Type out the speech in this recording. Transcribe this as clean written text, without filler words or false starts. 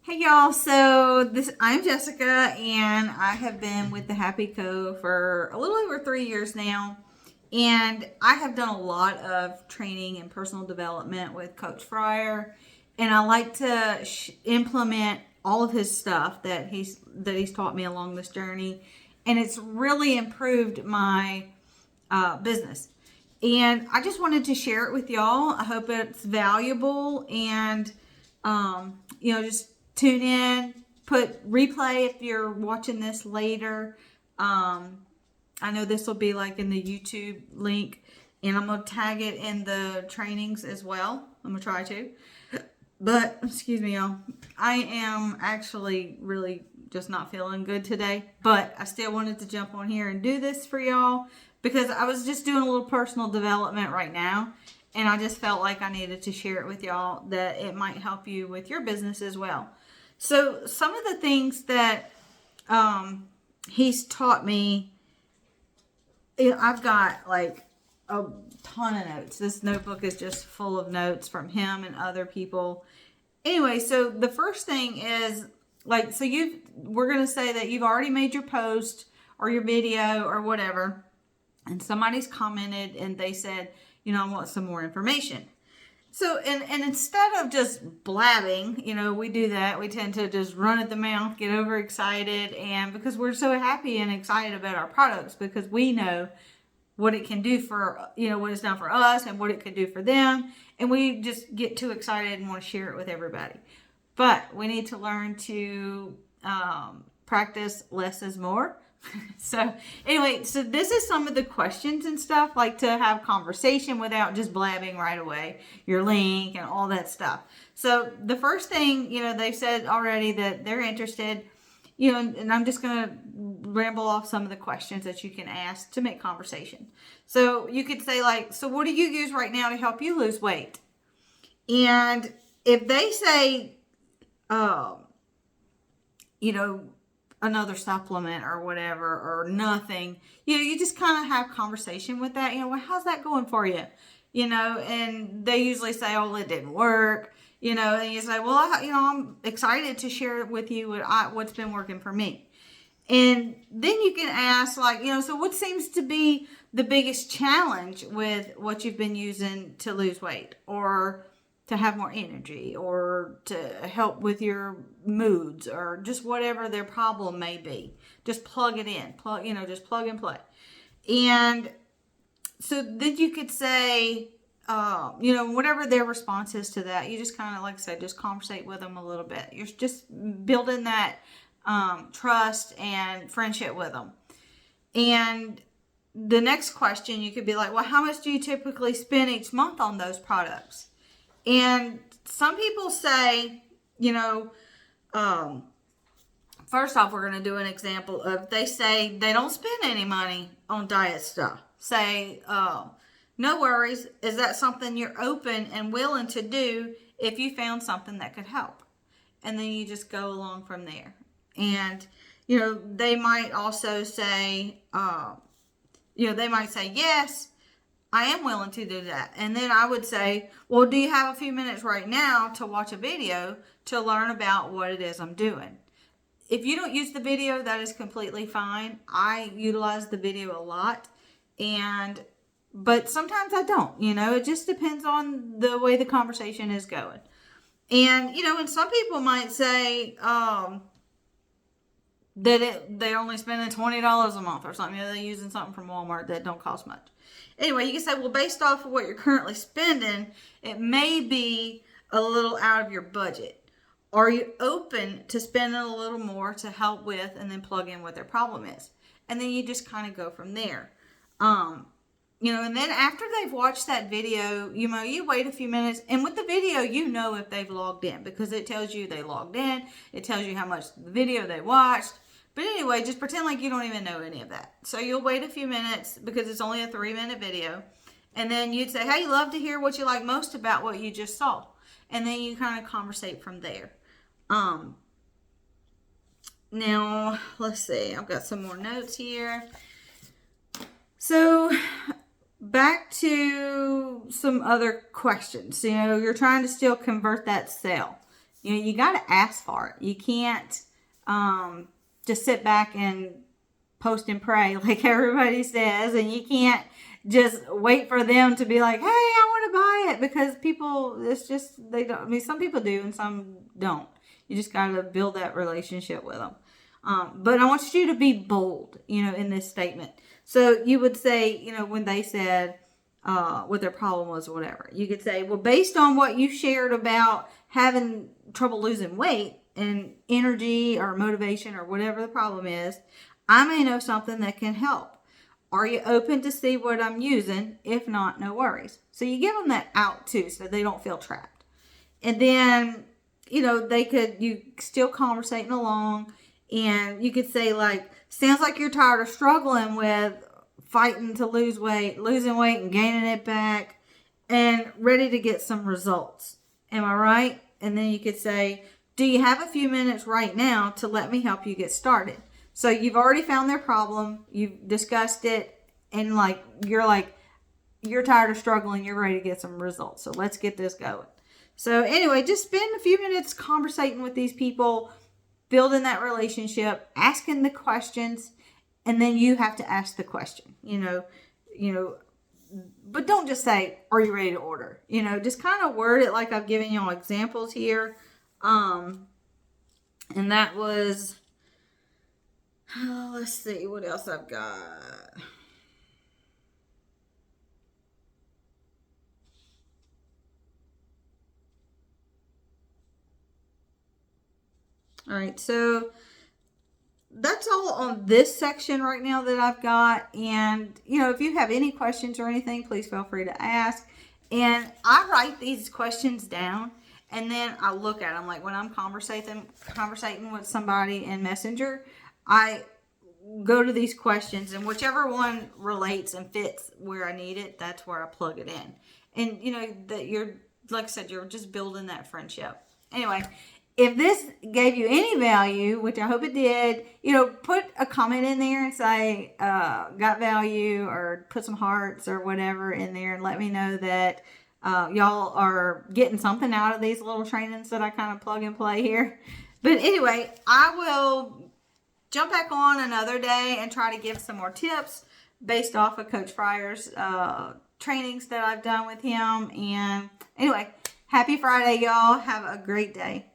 Hey y'all, so I'm Jessica and I have been with the Happy Co for a little over 3 years now. And I have done a lot of training and personal development with Coach Fryer, and I like to implement all of his stuff that he's taught me along this journey, and it's really improved my business. And I just wanted to share it with y'all. I hope it's valuable, and just tune in, put replay if you're watching this later. I know this will be like in the YouTube link, and I'm gonna tag it in the trainings as well. I'm gonna try to. But excuse me, y'all. I am actually really just not feeling good today, but I still wanted to jump on here and do this for y'all because I was just doing a little personal development right now, and I just felt like I needed to share it with y'all that it might help you with your business as well. So some of the things that he's taught me, I've got like a ton of notes. This notebook is just full of notes from him and other people. Anyway, so the first thing is we're going to say that you've already made your post or your video or whatever, and somebody's commented and they said, I want some more information. So, and instead of just blabbing, we do that. We tend to just run at the mouth, get overexcited, and because we're so happy and excited about our products, because we know what it can do for, what it's done for us and what it could do for them. And we just get too excited and want to share it with everybody. But we need to learn to practice less is more. So anyway, so this is some of the questions and stuff, like to have conversation without just blabbing right away, your link and all that stuff. So the first thing, they've said already that they're interested, and I'm just going to ramble off some of the questions that you can ask to make conversation. So you could say so what do you use right now to help you lose weight? And if they say, another supplement or whatever, or nothing, you just kind of have conversation with that. Well, how's that going for you? And they usually say, oh, it didn't work, and you say, well, I'm excited to share with you what's been working for me. And then you can ask, so what seems to be the biggest challenge with what you've been using to lose weight, or to have more energy, or to help with your moods, or just whatever their problem may be. Just plug it in, just plug and play. And so then you could say, whatever their response is to that, you just kind of, like I said, just conversate with them a little bit. You're just building that trust and friendship with them. And the next question, you could be like, well, how much do you typically spend each month on those products? And some people say, first off, we're going to do an example of, they say they don't spend any money on diet stuff. Say, no worries. Is that something you're open and willing to do if you found something that could help? And then you just go along from there. And, they might also say, they might say, yes, I am willing to do that. And then I would say, well, do you have a few minutes right now to watch a video to learn about what it is I'm doing? If you don't use the video, that is completely fine. I utilize the video a lot, but sometimes I don't, it just depends on the way the conversation is going. And, and some people might say, they're only spending $20 a month or something. They're using something from Walmart that don't cost much. Anyway, you can say, well, based off of what you're currently spending, it may be a little out of your budget. Are you open to spending a little more to help with, and then plug in what their problem is? And then you just kind of go from there. And then after they've watched that video, you wait a few minutes, and with the video, if they've logged in, because it tells you they logged in. It tells you how much the video they watched. But anyway, just pretend like you don't even know any of that. So you'll wait a few minutes, because it's only a 3-minute video. And then you'd say, hey, love to hear what you like most about what you just saw. And then you kind of conversate from there. Now, let's see. I've got some more notes here. So back to some other questions. You're trying to still convert that sale. You know, you got to ask for it. You can't just sit back and post and pray like everybody says, and you can't just wait for them to be like, hey, I want to buy it, because people, it's just, they don't, I mean, some people do and some don't. You just got to build that relationship with them. But I want you to be bold, you know, in this statement. So you would say, you know, when they said what their problem was or whatever, you could say, well, based on what you shared about having trouble losing weight and energy or motivation or whatever the problem is, I may know something that can help. Are you open to see what I'm using? If not, no worries. So you give them that out too, so they don't feel trapped. And then, you know, you still conversating along, and you could say like, sounds like you're tired of struggling with fighting to losing weight and gaining it back, and ready to get some results. Am I right? And then you could say, do you have a few minutes right now to let me help you get started? So you've already found their problem, you've discussed it, and you're tired of struggling, you're ready to get some results. So let's get this going. So anyway, just spend a few minutes conversating with these people, building that relationship, asking the questions, and then you have to ask the question, you know, but don't just say, are you ready to order? You know, just kind of word it like I've given y'all examples here. And that was, let's see what else I've got. All right, so that's all on this section right now that I've got. And, you know, if you have any questions or anything, please feel free to ask. And I write these questions down, and then I look at them. Like when I'm conversating with somebody in Messenger, I go to these questions, and whichever one relates and fits where I need it, that's where I plug it in. And, you know, that you're, like I said, you're just building that friendship. Anyway, if this gave you any value, which I hope it did, you know, put a comment in there and say, got value, or put some hearts or whatever in there, and let me know that y'all are getting something out of these little trainings that I kind of plug and play here. But anyway, I will jump back on another day and try to give some more tips based off of Coach Fryer's trainings that I've done with him. And anyway, happy Friday, y'all. Have a great day.